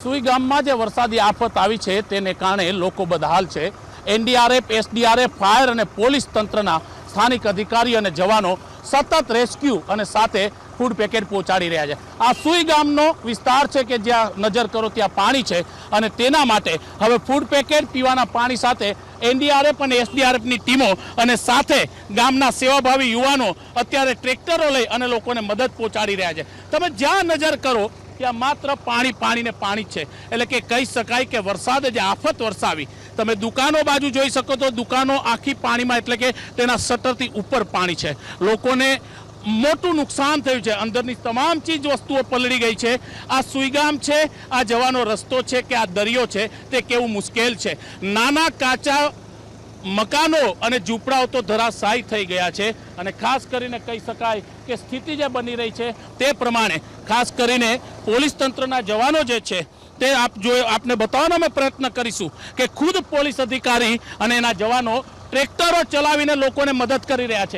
સુઈ ગામમાં જે વરસાદી આફત આવી છે તેને કારણે લોકો બદહાલ છે। એનડીઆરએફ, એસડીઆરએફ, ફાયર અને પોલીસ તંત્રના સ્થાનિક અધિકારી અને જવાનો સતત રેસ્ક્યુ અને સાથે ફૂડ પેકેટ પહોંચાડી રહ્યા છે। આ સુઈ ગામનો વિસ્તાર છે કે જ્યાં નજર કરો ત્યાં પાણી છે અને તેના માટે હવે ફૂડ પેકેટ, પીવાના પાણી સાથે એનડીઆરએફ અને એસડીઆરએફની ટીમો અને સાથે ગામના સેવાભાવી યુવાનો અત્યારે ટ્રેક્ટરો લઈ અને લોકોને મદદ પહોંચાડી રહ્યા છે। તમે જ્યાં નજર કરો ત્યાં માત્ર પાણી પાણી ને પાણી છે। એટલે કે કહી શકાય કે વરસાદે જે આફત વરસાવી, તમે દુકાનો બાજુ જોઈ શકો તો દુકાનો આખી પાણીમાં, એટલે કે તેના શટરથી ઉપર પાણી છે। લોકોને મોટું નુકસાન થયું છે, અંદરની તમામ ચીજ વસ્તુઓ પલળી ગઈ છે। આ સુઈગામ છે, આ જવાનો રસ્તો છે કે આ દરિયો છે તે કેવું મુશ્કેલ છે। નાના કાચા મકાનો અને ઝૂંપડાઓ તો ધરાશાયી થઈ ગયા છે અને ખાસ કરીને કહી શકાય કે સ્થિતિ જે બની રહી છે તે પ્રમાણે ખાસ કરીને પોલીસ તંત્રના જવાનો જે છે તે આપને બતાવવાનો અમે પ્રયત્ન કરીશું કે ખુદ પોલીસ અધિકારી અને એના જવાનો ટ્રેક્ટરો ચલાવીને લોકોને મદદ કરી રહ્યા છે।